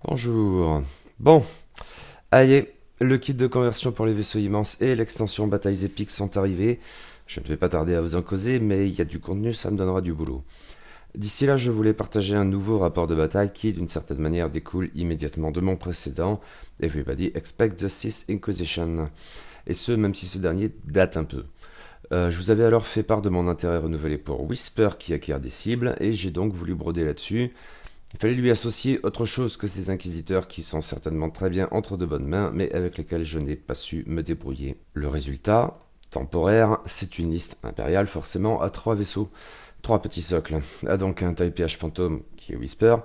Bonjour. Bon, allez, le kit de conversion pour les vaisseaux immenses et l'extension Batailles épiques sont arrivés. Je ne vais pas tarder à vous en causer, mais il y a du contenu, ça me donnera du boulot. D'ici là, je voulais partager un nouveau rapport de bataille qui, d'une certaine manière, découle immédiatement de mon précédent, Everybody Expect the Sith Inquisition. Et ce, même si ce dernier date un peu. Je vous avais alors fait part de mon intérêt renouvelé pour Whisper qui acquiert des cibles, et j'ai donc voulu broder là-dessus. Il fallait lui associer autre chose que ces inquisiteurs qui sont certainement très bien entre de bonnes mains, mais avec lesquels je n'ai pas su me débrouiller. Le résultat, temporaire, c'est une liste impériale forcément à 3 vaisseaux, 3 petits socles. A donc un TIE PH Phantom qui est Whisper,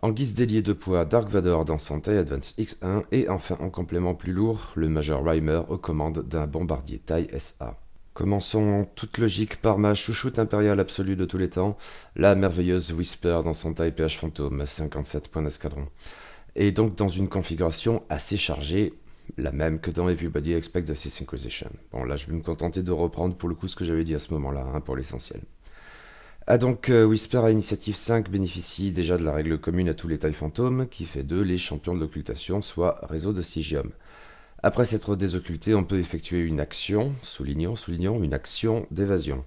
en guise d'ailier de poids Dark Vador dans son TIE Advance X1, et enfin en complément plus lourd, le Major Rhymer aux commandes d'un bombardier TIE SA. Commençons en toute logique par ma chouchoute impériale absolue de tous les temps, la merveilleuse Whisper dans son TIE PH Phantom, 57 points d'escadron. Et donc dans une configuration assez chargée, la même que dans Everybody Expect the Sith Inquisition. Bon, là je vais me contenter de reprendre pour le coup ce que j'avais dit à ce moment-là, pour l'essentiel. Ah donc, Whisper à Initiative 5 bénéficie déjà de la règle commune à tous les tailles fantômes, qui fait d'eux les champions de l'occultation, soit réseau de Sigium. Après s'être désocculté, on peut effectuer une action, soulignons, une action d'évasion.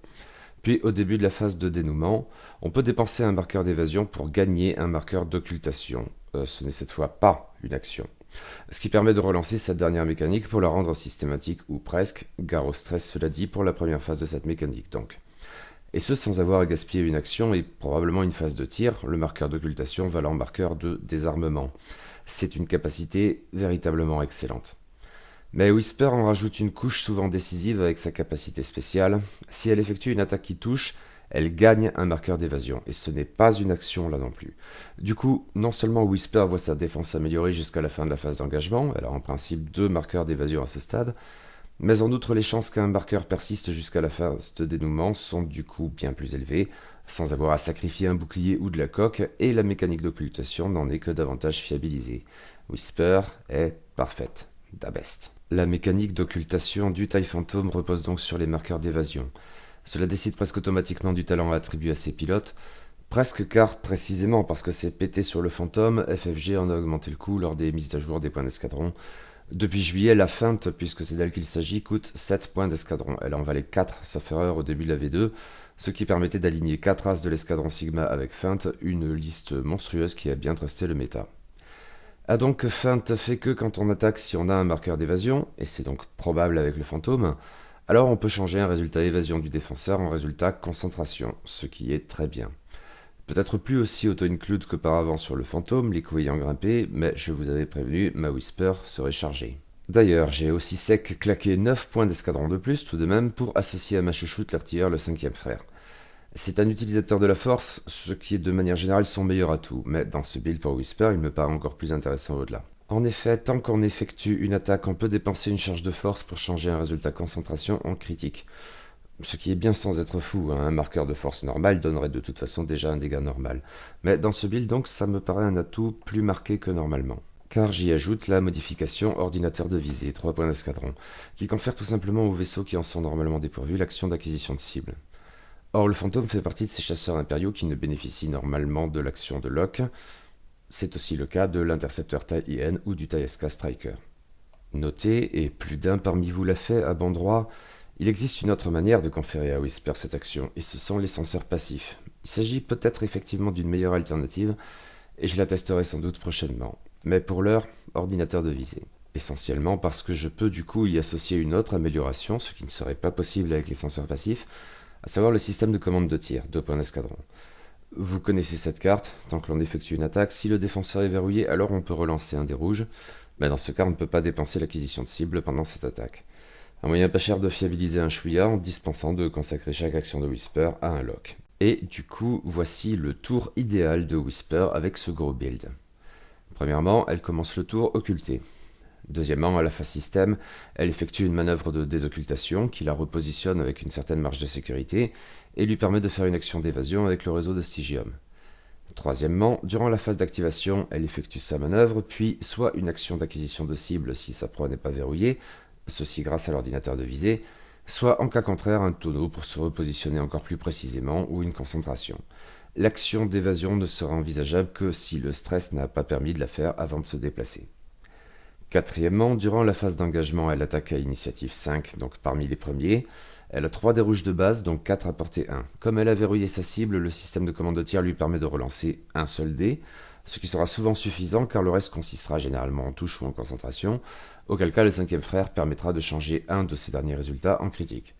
Puis au début de la phase de dénouement, on peut dépenser un marqueur d'évasion pour gagner un marqueur d'occultation. Ce n'est cette fois pas une action. Ce qui permet de relancer cette dernière mécanique pour la rendre systématique ou presque, gare au stress cela dit pour la première phase de cette mécanique donc. Et ce sans avoir à gaspiller une action et probablement une phase de tir, le marqueur d'occultation valant marqueur de désarmement. C'est une capacité véritablement excellente. Mais Whisper en rajoute une couche souvent décisive avec sa capacité spéciale. Si elle effectue une attaque qui touche, elle gagne un marqueur d'évasion, et ce n'est pas une action là non plus. Du coup, non seulement Whisper voit sa défense s'améliorer jusqu'à la fin de la phase d'engagement, elle a en principe 2 marqueurs d'évasion à ce stade, mais en outre les chances qu'un marqueur persiste jusqu'à la phase de dénouement sont du coup bien plus élevées, sans avoir à sacrifier un bouclier ou de la coque, et la mécanique d'occultation n'en est que davantage fiabilisée. Whisper est parfaite, da best. La mécanique d'occultation du TIE Phantom repose donc sur les marqueurs d'évasion. Cela décide presque automatiquement du talent attribué à ses pilotes, presque car précisément parce que c'est pété sur le Phantom, FFG en a augmenté le coût lors des mises à jour des points d'escadron. Depuis juillet, la feinte, puisque c'est d'elle qu'il s'agit, coûte 7 points d'escadron. Elle en valait 4, sauf erreur, au début de la V2, ce qui permettait d'aligner 4 as de l'escadron Sigma avec feinte, une liste monstrueuse qui a bien trusté le méta. Ah donc feinte fait que quand on attaque si on a un marqueur d'évasion, et c'est donc probable avec le fantôme, alors on peut changer un résultat évasion du défenseur en résultat concentration, ce qui est très bien. Peut-être plus aussi auto-include qu'auparavant sur le fantôme, les coups ayant grimpé, mais je vous avais prévenu, ma Whisper serait chargée. D'ailleurs, j'ai aussi sec claqué 9 points d'escadron de plus tout de même pour associer à ma chouchoute l'artilleur le 5e frère. C'est un utilisateur de la force, ce qui est de manière générale son meilleur atout, mais dans ce build pour Whisper, il me paraît encore plus intéressant au-delà. En effet, tant qu'on effectue une attaque, on peut dépenser une charge de force pour changer un résultat concentration en critique. Ce qui est bien sans être fou, un marqueur de force normal donnerait de toute façon déjà un dégât normal. Mais dans ce build donc, ça me paraît un atout plus marqué que normalement. Car j'y ajoute la modification ordinateur de visée, 3 points d'escadron, qui confère tout simplement aux vaisseaux qui en sont normalement dépourvus l'action d'acquisition de cible. Or, le fantôme fait partie de ces chasseurs impériaux qui ne bénéficient normalement de l'action de Locke. C'est aussi le cas de l'intercepteur TIE-IN ou du TIE-SK Striker. Notez, et plus d'un parmi vous l'a fait à bon droit, il existe une autre manière de conférer à Whisper cette action, et ce sont les senseurs passifs. Il s'agit peut-être effectivement d'une meilleure alternative, et je la testerai sans doute prochainement. Mais pour l'heure, ordinateur de visée. Essentiellement parce que je peux du coup y associer une autre amélioration, ce qui ne serait pas possible avec les senseurs passifs, à savoir le système de commande de tir, 2 points d'escadron. Vous connaissez cette carte, tant que l'on effectue une attaque, si le défenseur est verrouillé, alors on peut relancer un dé rouge, mais dans ce cas on ne peut pas dépenser l'acquisition de cible pendant cette attaque. Un moyen pas cher de fiabiliser un chouïa en dispensant de consacrer chaque action de Whisper à un lock. Et du coup, voici le tour idéal de Whisper avec ce gros build. Premièrement, elle commence le tour occultée. Deuxièmement, à la phase système, elle effectue une manœuvre de désoccultation qui la repositionne avec une certaine marge de sécurité et lui permet de faire une action d'évasion avec le réseau de Stygium. Troisièmement, durant la phase d'activation, elle effectue sa manœuvre, puis soit une action d'acquisition de cible si sa proie n'est pas verrouillée, ceci grâce à l'ordinateur de visée, soit en cas contraire un tonneau pour se repositionner encore plus précisément ou une concentration. L'action d'évasion ne sera envisageable que si le stress n'a pas permis de la faire avant de se déplacer. Quatrièmement, durant la phase d'engagement, elle attaque à initiative 5, donc parmi les premiers. Elle a 3 dés rouges de base, donc 4 à portée 1. Comme elle a verrouillé sa cible, le système de commande de tir lui permet de relancer un seul dé, ce qui sera souvent suffisant car le reste consistera généralement en touche ou en concentration, auquel cas le cinquième frère permettra de changer un de ces derniers résultats en critique.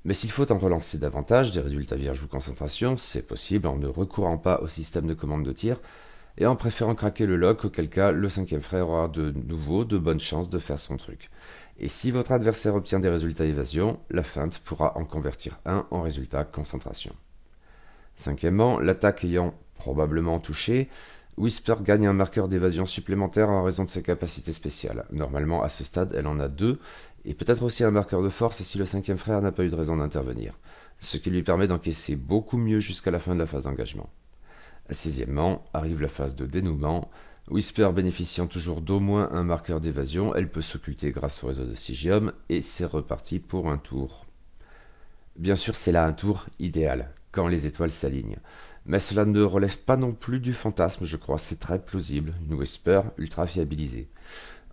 Mais s'il faut en relancer davantage, des résultats vierges ou concentration, c'est possible en ne recourant pas au système de commande de tir, et en préférant craquer le lock, auquel cas le cinquième frère aura de nouveau de bonnes chances de faire son truc. Et si votre adversaire obtient des résultats évasion, la feinte pourra en convertir un en résultat concentration. Cinquièmement, l'attaque ayant probablement touché, Whisper gagne un marqueur d'évasion supplémentaire en raison de ses capacités spéciales. Normalement, à ce stade, elle en a 2, et peut-être aussi un marqueur de force si le cinquième frère n'a pas eu de raison d'intervenir, ce qui lui permet d'encaisser beaucoup mieux jusqu'à la fin de la phase d'engagement. Sixièmement, arrive la phase de dénouement. Whisper bénéficiant toujours d'au moins un marqueur d'évasion, elle peut s'occulter grâce au réseau de Sigium, et c'est reparti pour un tour. Bien sûr, c'est là un tour idéal, quand les étoiles s'alignent. Mais cela ne relève pas non plus du fantasme, je crois, c'est très plausible, une Whisper ultra fiabilisée.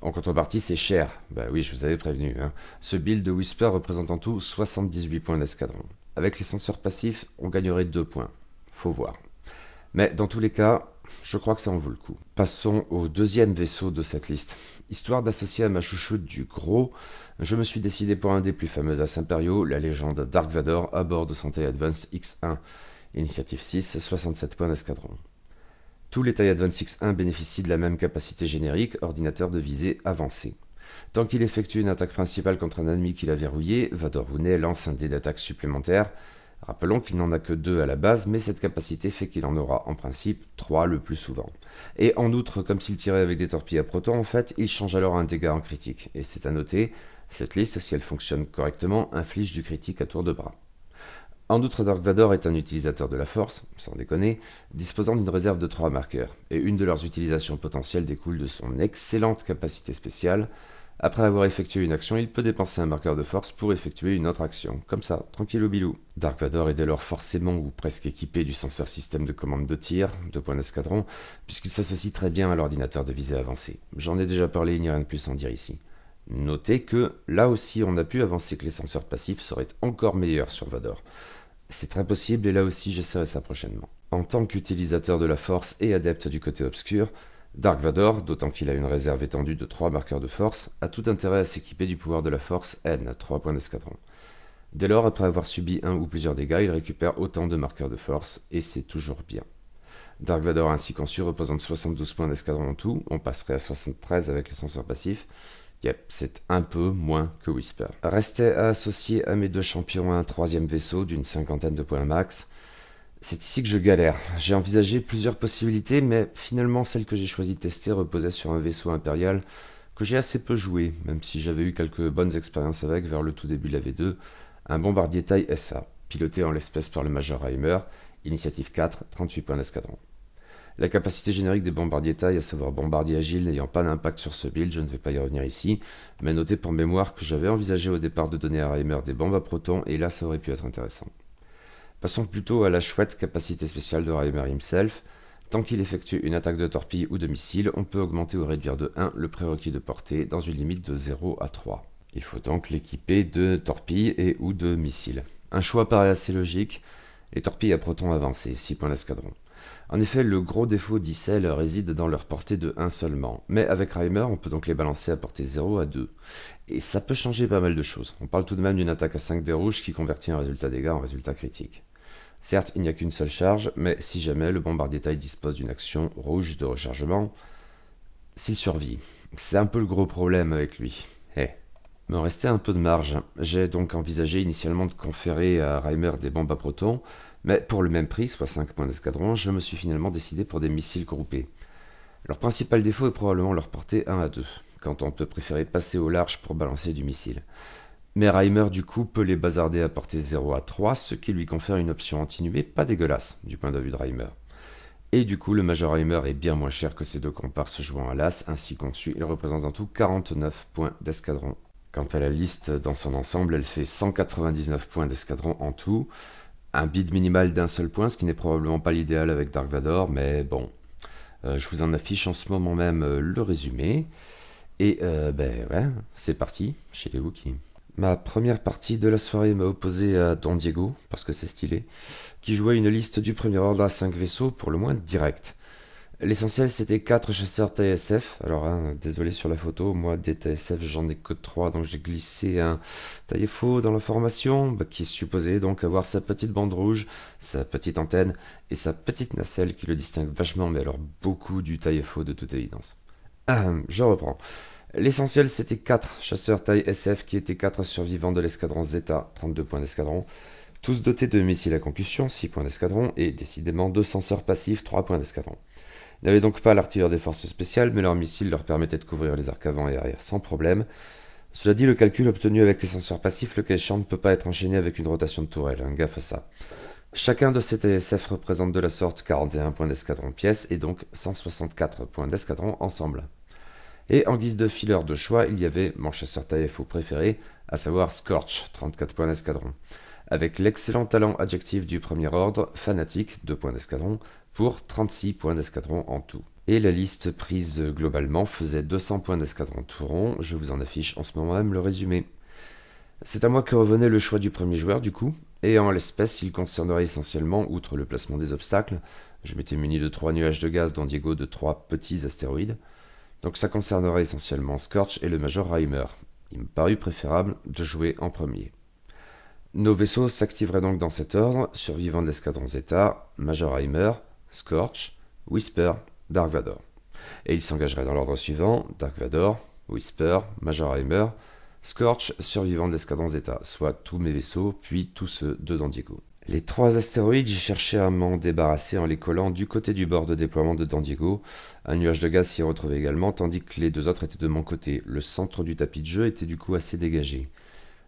En contrepartie, c'est cher. Bah oui, je vous avais prévenu. Ce build de Whisper représente en tout 78 points d'escadron. Avec les senseurs passifs, on gagnerait 2 points. Faut voir. Mais dans tous les cas, je crois que ça en vaut le coup. Passons au deuxième vaisseau de cette liste. Histoire d'associer à ma chouchoute du gros, je me suis décidé pour un des plus fameux as impériaux, la légende Dark Vador à bord de son TIE Advance X1. Initiative 6, 67 points d'escadron. Tous les TIE Advance X1 bénéficient de la même capacité générique, ordinateur de visée avancé. Tant qu'il effectue une attaque principale contre un ennemi qu'il a verrouillé, Vador Rounet lance un dé d'attaque supplémentaire. Rappelons qu'il n'en a que 2 à la base, mais cette capacité fait qu'il en aura en principe 3 le plus souvent. Et en outre, comme s'il tirait avec des torpilles à proton, en fait, il change alors un dégât en critique. Et c'est à noter, cette liste, si elle fonctionne correctement, inflige du critique à tour de bras. En outre, Dark Vador est un utilisateur de la force, sans déconner, disposant d'une réserve de 3 marqueurs, et une de leurs utilisations potentielles découle de son excellente capacité spéciale. Après avoir effectué une action, il peut dépenser un marqueur de force pour effectuer une autre action, comme ça, tranquille au bilou. Dark Vador est dès lors forcément ou presque équipé du senseur système de commande de tir, 2 points d'escadron, puisqu'il s'associe très bien à l'ordinateur de visée avancé. J'en ai déjà parlé, il n'y a rien de plus à en dire ici. Notez que, là aussi, on a pu avancer que les senseurs passifs seraient encore meilleurs sur Vador. C'est très possible et là aussi j'essaierai ça prochainement. En tant qu'utilisateur de la force et adepte du côté obscur, Dark Vador, d'autant qu'il a une réserve étendue de 3 marqueurs de force, a tout intérêt à s'équiper du pouvoir de la force N, 3 points d'escadron. Dès lors, après avoir subi un ou plusieurs dégâts, il récupère autant de marqueurs de force, et c'est toujours bien. Dark Vador ainsi conçu représente 72 points d'escadron en tout, on passerait à 73 avec les senseurs passifs. Yep, c'est un peu moins que Whisper. Restait à associer à mes 2 champions un 3e vaisseau d'une 50aine de points max. C'est ici que je galère. J'ai envisagé plusieurs possibilités, mais finalement celle que j'ai choisi de tester reposait sur un vaisseau impérial que j'ai assez peu joué, même si j'avais eu quelques bonnes expériences avec vers le tout début de la V2, un bombardier taille SA, piloté en l'espèce par le Major Reimer, initiative 4, 38 points d'escadron. La capacité générique des bombardiers taille, à savoir bombardier agile n'ayant pas d'impact sur ce build, je ne vais pas y revenir ici, mais notez pour mémoire que j'avais envisagé au départ de donner à Reimer des bombes à protons, et là ça aurait pu être intéressant. Passons plutôt à la chouette capacité spéciale de Reimer himself. Tant qu'il effectue une attaque de torpille ou de missile, on peut augmenter ou réduire de 1 le prérequis de portée dans une limite de 0 à 3. Il faut donc l'équiper de torpilles et ou de missiles. Un choix paraît assez logique, les torpilles à protons avancées, 6 points d'escadron. En effet, le gros défaut d'Icel réside dans leur portée de 1 seulement, mais avec Reimer, on peut donc les balancer à portée 0 à 2. Et ça peut changer pas mal de choses. On parle tout de même d'une attaque à 5 dés rouges qui convertit un résultat dégâts en résultat critique. Certes, il n'y a qu'une seule charge, mais si jamais le bombardier taille dispose d'une action rouge de rechargement, s'il survit. C'est un peu le gros problème avec lui. Il me restait un peu de marge. J'ai donc envisagé initialement de conférer à Reimer des bombes à protons, mais pour le même prix, soit 5 points d'escadron, je me suis finalement décidé pour des missiles groupés. Leur principal défaut est probablement leur portée 1 à 2, quand on peut préférer passer au large pour balancer du missile. Mais Reimer du coup peut les bazarder à portée 0 à 3, ce qui lui confère une option antinuée pas dégueulasse du point de vue de Reimer. Et du coup le Major Reimer est bien moins cher que ses 2 comparses jouant à l'As, ainsi conçu, il représente en tout 49 points d'escadron. Quant à la liste dans son ensemble, elle fait 199 points d'escadron en tout. Un bid minimal d'un seul point, ce qui n'est probablement pas l'idéal avec Dark Vador, mais bon. Je vous en affiche en ce moment même le résumé. Et ben ouais, c'est parti, chez les Wookiees. Ma première partie de la soirée m'a opposé à Don Diego, parce que c'est stylé, qui jouait une liste du premier ordre à 5 vaisseaux pour le moins direct. L'essentiel c'était 4 chasseurs TSF, alors désolé sur la photo, moi des TSF j'en ai que 3, donc j'ai glissé un Taillefaux dans la formation, qui est supposé donc avoir sa petite bande rouge, sa petite antenne et sa petite nacelle qui le distingue vachement, mais alors beaucoup du Taillefaux de toute évidence. Je reprends. L'essentiel c'était 4 chasseurs taille SF qui étaient 4 survivants de l'escadron Zeta, 32 points d'escadron, tous dotés de missiles à concussion, 6 points d'escadron, et décidément 2 senseurs passifs, 3 points d'escadron. Ils n'avaient donc pas l'artilleur des forces spéciales, mais leurs missiles leur permettaient de couvrir les arcs avant et arrière sans problème. Cela dit, le calcul obtenu avec les senseurs passifs, le cas échéant, ne peut pas être enchaîné avec une rotation de tourelle, gaffe à ça. Chacun de ces TSF représente de la sorte 41 points d'escadron pièce, et donc 164 points d'escadron ensemble. Et en guise de filler de choix, il y avait mon chasseur Taillefaux préféré, à savoir Scorch, 34 points d'escadron. Avec l'excellent talent adjectif du premier ordre, Fanatique, 2 points d'escadron, pour 36 points d'escadron en tout. Et la liste prise globalement faisait 200 points d'escadron tout rond, je vous en affiche en ce moment même le résumé. C'est à moi que revenait le choix du premier joueur du coup, et en l'espèce il concernerait essentiellement, outre le placement des obstacles, je m'étais muni de 3 nuages de gaz dont Diego de 3 petits astéroïdes, donc ça concernerait essentiellement Scorch et le Major Reimer. Il me parut préférable de jouer en premier. Nos vaisseaux s'activeraient donc dans cet ordre, survivant de l'escadron Zeta, Major Reimer, Scorch, Whisper, Dark Vador. Et ils s'engageraient dans l'ordre suivant, Dark Vador, Whisper, Major Reimer, Scorch, survivant de l'escadron Zeta, soit tous mes vaisseaux, puis tous ceux de Don Diego. Les 3 astéroïdes, j'ai cherché à m'en débarrasser en les collant du côté du bord de déploiement de Don Diego. Un nuage de gaz s'y retrouvait également, tandis que les 2 autres étaient de mon côté. Le centre du tapis de jeu était du coup assez dégagé.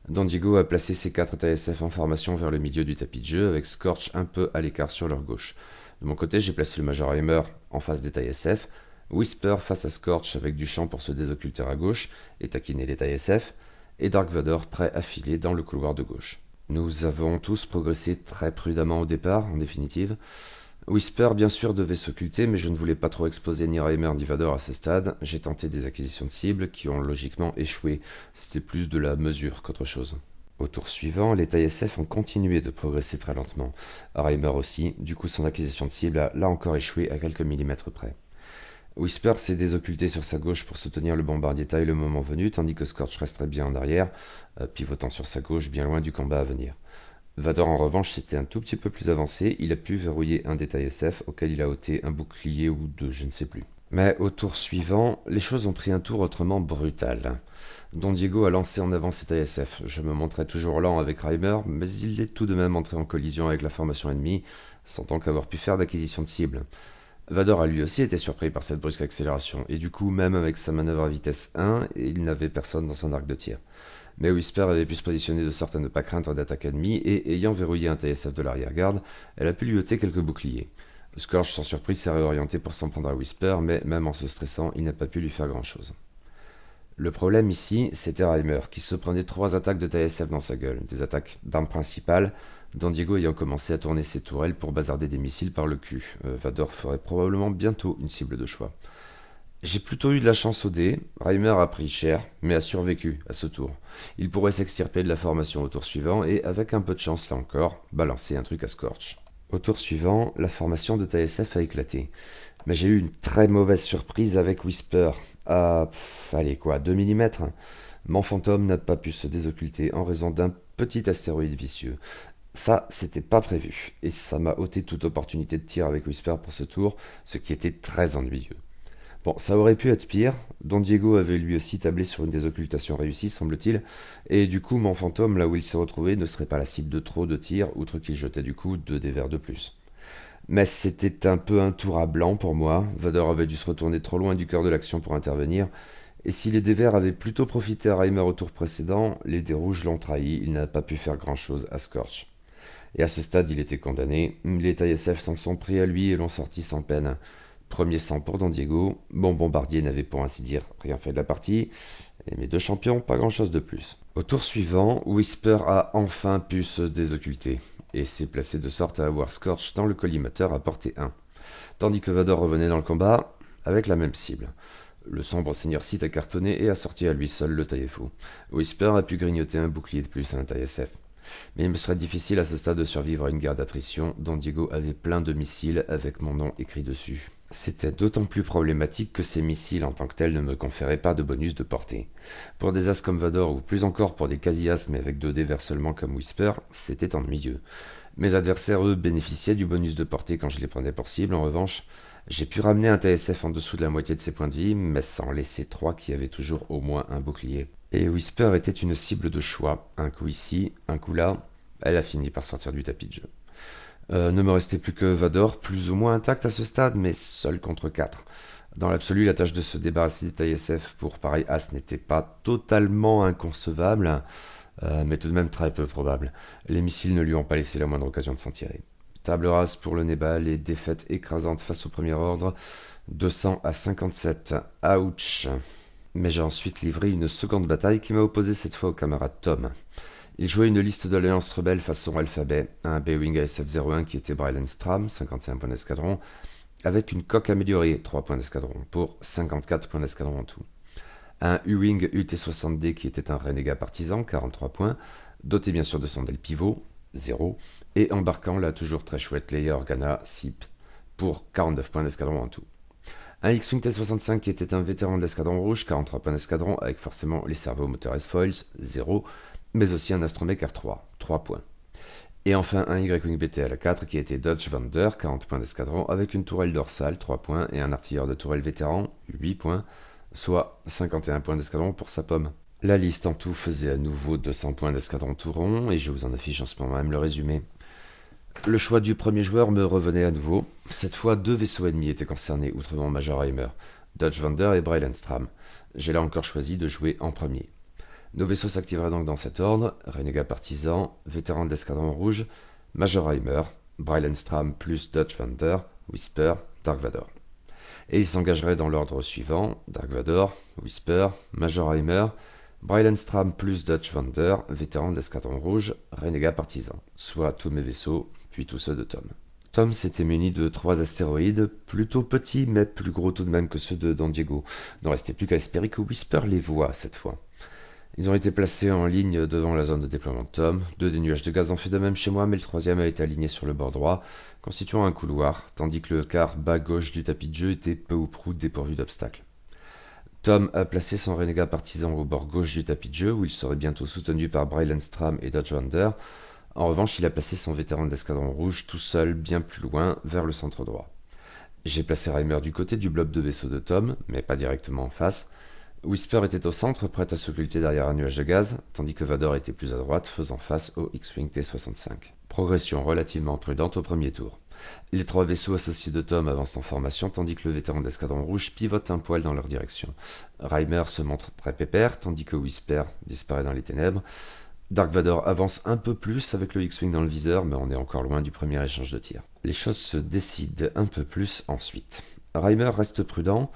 Don Diego a placé ses 4 TSF en formation vers le milieu du tapis de jeu, avec Scorch un peu à l'écart sur leur gauche. De mon côté, j'ai placé le Major Reimer en face des TSF, Whisper face à Scorch avec du champ pour se désocculter à gauche et taquiner les TSF, et Dark Vador prêt à filer dans le couloir de gauche. Nous avons tous progressé très prudemment au départ, en définitive. Whisper, bien sûr, devait s'occulter, mais je ne voulais pas trop exposer ni Reimer ni Vador à ce stade. J'ai tenté des acquisitions de cibles qui ont logiquement échoué. C'était plus de la mesure qu'autre chose. Au tour suivant, les tailles SF ont continué de progresser très lentement. Reimer aussi, du coup son acquisition de cible a là encore échoué à quelques millimètres près. Whisper s'est désocculté sur sa gauche pour soutenir le bombardier taille le moment venu, tandis que Scorch resterait bien en arrière, pivotant sur sa gauche bien loin du combat à venir. Vador en revanche s'était un tout petit peu plus avancé, il a pu verrouiller un des tailles SF auquel il a ôté un bouclier ou deux, je ne sais plus. Mais au tour suivant, les choses ont pris un tour autrement brutal. Don Diego a lancé en avant ses tailles SF. Je me montrais toujours lent avec Reimer, mais il est tout de même entré en collision avec la formation ennemie, sans tant qu'avoir pu faire d'acquisition de cible. Vador a lui aussi été surpris par cette brusque accélération, et du coup, même avec sa manœuvre à vitesse 1, il n'avait personne dans son arc de tir. Mais Whisper avait pu se positionner de sorte à ne pas craindre d'attaque ennemie, et ayant verrouillé un TSF de l'arrière-garde, elle a pu lui ôter quelques boucliers. Scorch, sans surprise, s'est réorienté pour s'en prendre à Whisper, mais même en se stressant, il n'a pas pu lui faire grand-chose. Le problème ici, c'était Reimer, qui se prenait 3 attaques de TSF dans sa gueule, des attaques d'armes principales, Don Diego ayant commencé à tourner ses tourelles pour bazarder des missiles par le cul. Vador ferait probablement bientôt une cible de choix. J'ai plutôt eu de la chance au dé, Reimer a pris cher, mais a survécu à ce tour. Il pourrait s'extirper de la formation au tour suivant et, avec un peu de chance là encore, balancer un truc à Scorch. Au tour suivant, la formation de TSF a éclaté. Mais j'ai eu une très mauvaise surprise avec Whisper. Allez quoi, 2 mm. Mon fantôme n'a pas pu se désocculter en raison d'un petit astéroïde vicieux. Ça, c'était pas prévu, et ça m'a ôté toute opportunité de tir avec Whisper pour ce tour, ce qui était très ennuyeux. Bon, ça aurait pu être pire, Don Diego avait lui aussi tablé sur une désoccultation réussie, semble-t-il, et du coup, mon fantôme, là où il s'est retrouvé, ne serait pas la cible de trop de tirs, outre qu'il jetait du coup 2 dés verts de plus. Mais c'était un peu un tour à blanc pour moi, Vador avait dû se retourner trop loin du cœur de l'action pour intervenir, et si les dés verts avaient plutôt profité à Reimer au tour précédent, les dés rouges l'ont trahi, il n'a pas pu faire grand-chose à Scorch. Et à ce stade, il était condamné. Les tailles SF s'en sont pris à lui et l'ont sorti sans peine. Premier sang pour Don Diego. Bon bombardier n'avait pour ainsi dire rien fait de la partie. Et mes deux champions, pas grand-chose de plus. Au tour suivant, Whisper a enfin pu se désocculter, et s'est placé de sorte à avoir Scorch dans le collimateur à portée 1. Tandis que Vador revenait dans le combat, avec la même cible. Le sombre seigneur Sith a cartonné et a sorti à lui seul le taille-fou. Whisper a pu grignoter un bouclier de plus à un taille SF. Mais il me serait difficile à ce stade de survivre à une guerre d'attrition dont Diego avait plein de missiles avec mon nom écrit dessus. C'était d'autant plus problématique que ces missiles en tant que tels ne me conféraient pas de bonus de portée. Pour des as comme Vador ou plus encore pour des quasi-as mais avec 2 dés vers seulement comme Whisper, c'était ennuyeux. Mes adversaires eux bénéficiaient du bonus de portée quand je les prenais pour cible. En revanche, j'ai pu ramener un TSF en dessous de la moitié de ses points de vie, mais sans laisser 3 qui avaient toujours au moins un bouclier. Et Whisper était une cible de choix. Un coup ici, un coup là, elle a fini par sortir du tapis de jeu. Ne me restait plus que Vador, plus ou moins intact à ce stade, mais seul contre 4. Dans l'absolu, la tâche de se débarrasser des tailles SF pour pareil As n'était pas totalement inconcevable, mais tout de même très peu probable. Les missiles ne lui ont pas laissé la moindre occasion de s'en tirer. Table rase pour le Nebal et défaite écrasante face au premier ordre, 200 à 57. Ouch. Mais j'ai ensuite livré une seconde bataille qui m'a opposé cette fois au camarade Tom. Il jouait une liste d'alliances rebelles façon alphabet, un B-Wing ASF-01 qui était Brylan Stram, 51 points d'escadron, avec une coque améliorée, 3 points d'escadron, pour 54 points d'escadron en tout. Un U-Wing UT-60D qui était un renégat partisan, 43 points, doté bien sûr de son aile pivot, 0, et embarquant la toujours très chouette Leia Organa SIP, pour 49 points d'escadron en tout. Un X-Wing T-65 qui était un vétéran de l'escadron rouge, 43 points d'escadron, avec forcément les servos moteurs S-Foils, 0, mais aussi un Astromech R3, 3 points. Et enfin un Y-Wing BTL-4 qui était Dodge Vander, 40 points d'escadron, avec une tourelle dorsale, 3 points, et un artilleur de tourelle vétéran, 8 points, soit 51 points d'escadron pour sa pomme. La liste en tout faisait à nouveau 200 points d'escadron tout rond, et je vous en affiche en ce moment même le résumé. Le choix du premier joueur me revenait à nouveau. Cette fois, 2 vaisseaux ennemis étaient concernés, outre mon Major Heimer, Dodge Vander et Brylan Stram. J'ai là encore choisi de jouer en premier. Nos vaisseaux s'activeraient donc dans cet ordre: Renégat Partisan, vétéran de l'escadron rouge, Major Heimer, Brylan Stram plus Dodge Vander, Whisper, Dark Vador. Et ils s'engageraient dans l'ordre suivant: Dark Vador, Whisper, Major Heimer, Brylan Stram plus Dodge Vander, vétéran de l'escadron rouge, Renégat Partisan, soit tous mes vaisseaux, puis tous ceux de Tom. Tom s'était muni de 3 astéroïdes, plutôt petits mais plus gros tout de même que ceux de Don Diego. Il ne restait plus qu'à espérer que Whisper les voie cette fois. Ils ont été placés en ligne devant la zone de déploiement de Tom. 2 des nuages de gaz ont fait de même chez moi, mais le troisième a été aligné sur le bord droit, constituant un couloir, tandis que le quart bas gauche du tapis de jeu était peu ou prou dépourvu d'obstacles. Tom a placé son renégat partisan au bord gauche du tapis de jeu, où il serait bientôt soutenu par Brylan Stram et Dodge Vander. En revanche, il a placé son vétéran de l'escadron rouge tout seul, bien plus loin, vers le centre droit. J'ai placé Reimer du côté du blob de vaisseau de Tom, mais pas directement en face. Whisper était au centre, prêt à s'occulter derrière un nuage de gaz, tandis que Vador était plus à droite, faisant face au X-Wing T-65. Progression relativement prudente au premier tour. Les 3 vaisseaux associés de Tom avancent en formation, tandis que le vétéran d'escadron rouge pivote un poil dans leur direction. Reimer se montre très pépère, tandis que Whisper disparaît dans les ténèbres. Dark Vador avance un peu plus avec le X-Wing dans le viseur, mais on est encore loin du premier échange de tirs. Les choses se décident un peu plus ensuite. Reimer reste prudent,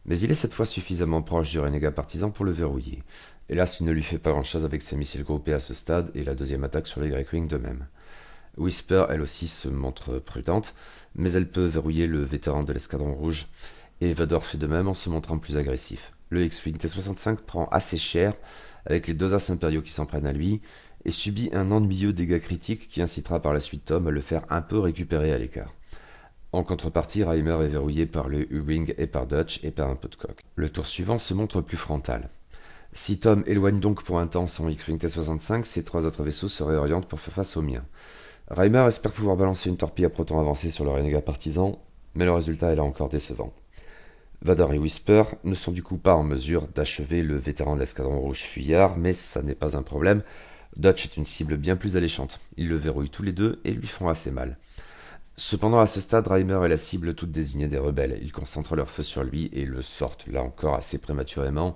mais il est cette fois suffisamment proche du renégat partisan pour le verrouiller. Hélas, il ne lui fait pas grand-chose avec ses missiles groupés à ce stade, et la deuxième attaque sur les Y-Wing de même. Whisper, elle aussi, se montre prudente, mais elle peut verrouiller le vétéran de l'escadron rouge, et Vador fait de même en se montrant plus agressif. Le X-Wing T-65 prend assez cher, avec les 2 as impériaux qui s'en prennent à lui, et subit un ennuyeux dégât critique qui incitera par la suite Tom à le faire un peu récupérer à l'écart. En contrepartie, Reimer est verrouillé par le U-Wing et par Dutch et par un peu de coque. Le tour suivant se montre plus frontal. Si Tom éloigne donc pour un temps son X-Wing T-65, ses 3 autres vaisseaux se réorientent pour faire face aux miens. Reimer espère pouvoir balancer une torpille à proton avancé sur le renégat partisan, mais le résultat est là encore décevant. Vador et Whisper ne sont du coup pas en mesure d'achever le vétéran de l'escadron rouge fuyard, mais ça n'est pas un problème. Dutch est une cible bien plus alléchante. Ils le verrouillent tous les deux et lui font assez mal. Cependant, à ce stade, Reimer est la cible toute désignée des rebelles. Ils concentrent leur feu sur lui et le sortent, là encore assez prématurément.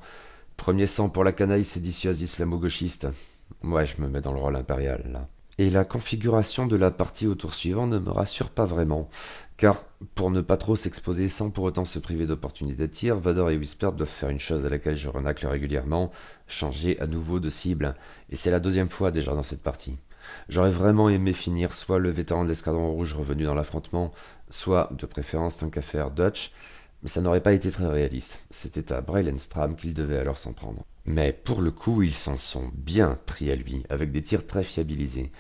Premier sang pour la canaille séditieuse islamo-gauchiste. Ouais, je me mets dans le rôle impérial, là. Et la configuration de la partie au tour suivant ne me rassure pas vraiment, car pour ne pas trop s'exposer sans pour autant se priver d'opportunités de tir, Vador et Whisper doivent faire une chose à laquelle je renacle régulièrement, changer à nouveau de cible, et c'est la deuxième fois déjà dans cette partie. J'aurais vraiment aimé finir soit le vétéran de l'escadron rouge revenu dans l'affrontement, soit, de préférence tant qu'à faire, Dutch, mais ça n'aurait pas été très réaliste. C'était à Brylenstram qu'il devait alors s'en prendre. Mais pour le coup, ils s'en sont bien pris à lui, avec des tirs très fiabilisés.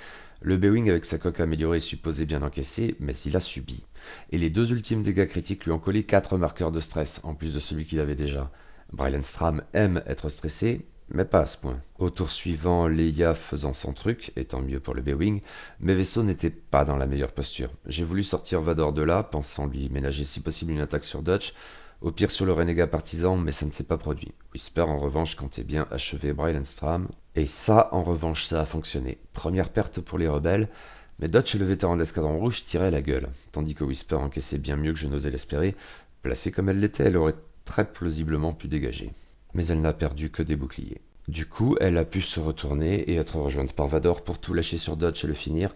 Le B-Wing avec sa coque améliorée est supposé bien encaisser, mais il a subi. Et les deux ultimes dégâts critiques lui ont collé 4 marqueurs de stress, en plus de celui qu'il avait déjà. Brylenstram aime être stressé, mais pas à ce point. Au tour suivant, Leia faisant son truc, et tant mieux pour le B-Wing, mes vaisseaux n'étaient pas dans la meilleure posture. J'ai voulu sortir Vador de là, pensant lui ménager si possible une attaque sur Dutch, au pire sur le renégat partisan, mais ça ne s'est pas produit. Whisper en revanche comptait bien achever Brylenstram, et ça en revanche ça a fonctionné. Première perte pour les rebelles, mais Dutch et le vétéran de l'escadron rouge tiraient la gueule, tandis que Whisper encaissait bien mieux que je n'osais l'espérer. Placée comme elle l'était, elle aurait très plausiblement pu dégager. Mais elle n'a perdu que des boucliers. Du coup, elle a pu se retourner et être rejointe par Vador pour tout lâcher sur Dutch et le finir.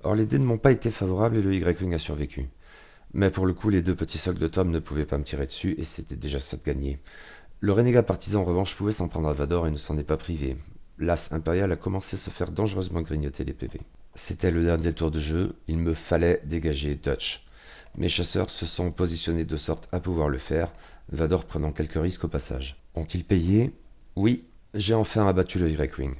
Or, les dés ne m'ont pas été favorables et le Y-Wing a survécu. Mais pour le coup, les deux petits socs de Tom ne pouvaient pas me tirer dessus et c'était déjà ça de gagné. Le renégat partisan en revanche pouvait s'en prendre à Vador et ne s'en est pas privé. L'as impérial a commencé à se faire dangereusement grignoter les PV. C'était le dernier tour de jeu, il me fallait dégager Dutch. Mes chasseurs se sont positionnés de sorte à pouvoir le faire, Vador prenant quelques risques au passage. Ont-ils payé? Oui, j'ai enfin abattu le Y-Wing.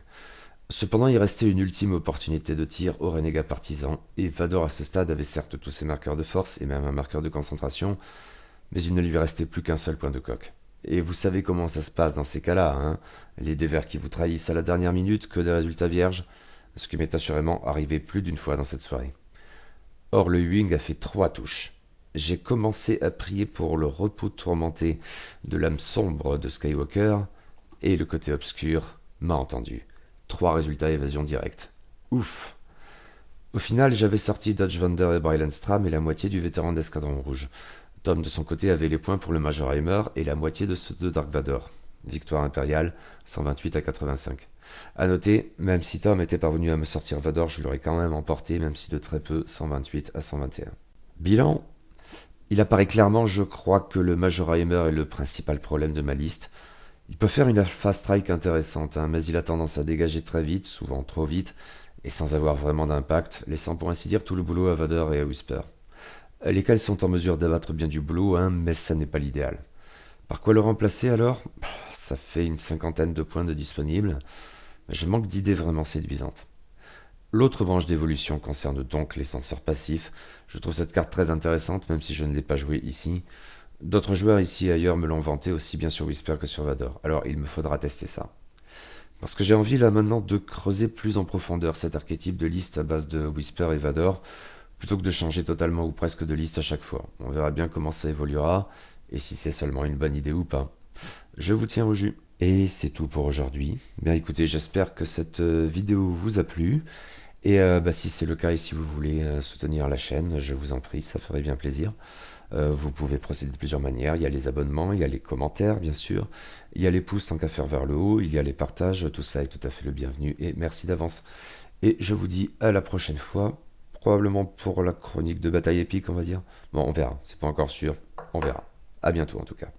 Cependant, il restait une ultime opportunité de tir au renégat partisan, et Vador à ce stade avait certes tous ses marqueurs de force et même un marqueur de concentration, mais il ne lui restait plus qu'un seul point de coque. Et vous savez comment ça se passe dans ces cas-là, hein? Les dévers qui vous trahissent à la dernière minute, que des résultats vierges, ce qui m'est assurément arrivé plus d'une fois dans cette soirée. Or, le Wing a fait 3 touches. J'ai commencé à prier pour le repos tourmenté de l'âme sombre de Skywalker, et le côté obscur m'a entendu. 3 résultats évasion directe. Ouf! Au final, j'avais sorti Dutch Vander et Brylenstram et la moitié du vétéran d'Escadron Rouge. Tom, de son côté, avait les points pour le Major Heimer et la moitié de ceux de Dark Vador. Victoire impériale, 128 à 85. A noter, même si Tom était parvenu à me sortir Vador, je l'aurais quand même emporté, même si de très peu, 128 à 121. Bilan? Il apparaît clairement, je crois, que le Major Heimer est le principal problème de ma liste. Il peut faire une alpha strike intéressante, hein, mais il a tendance à dégager très vite, souvent trop vite, et sans avoir vraiment d'impact, laissant pour ainsi dire tout le boulot à Vador et à Whisper. Lesquels sont en mesure d'abattre bien du boulot, hein, mais ça n'est pas l'idéal. Par quoi le remplacer alors? Ça fait une 50aine de points de disponibles, mais je manque d'idées vraiment séduisantes. L'autre branche d'évolution concerne donc les senseurs passifs. Je trouve cette carte très intéressante, même si je ne l'ai pas jouée ici. D'autres joueurs ici et ailleurs me l'ont vanté aussi bien sur Whisper que sur Vador, alors il me faudra tester ça. Parce que j'ai envie là maintenant de creuser plus en profondeur cet archétype de liste à base de Whisper et Vador, plutôt que de changer totalement ou presque de liste à chaque fois. On verra bien comment ça évoluera, et si c'est seulement une bonne idée ou pas. Je vous tiens au jus. Et c'est tout pour aujourd'hui. Bien écoutez, j'espère que cette vidéo vous a plu. Et si c'est le cas et si vous voulez soutenir la chaîne, je vous en prie, ça ferait bien plaisir. Vous pouvez procéder de plusieurs manières. Il y a les abonnements, il y a les commentaires, bien sûr. Il y a les pouces tant qu'à faire vers le haut. Il y a les partages. Tout cela est tout à fait le bienvenu. Et merci d'avance. Et je vous dis à la prochaine fois. Probablement pour la chronique de bataille épique, on va dire. Bon, on verra. C'est pas encore sûr. On verra. À bientôt en tout cas.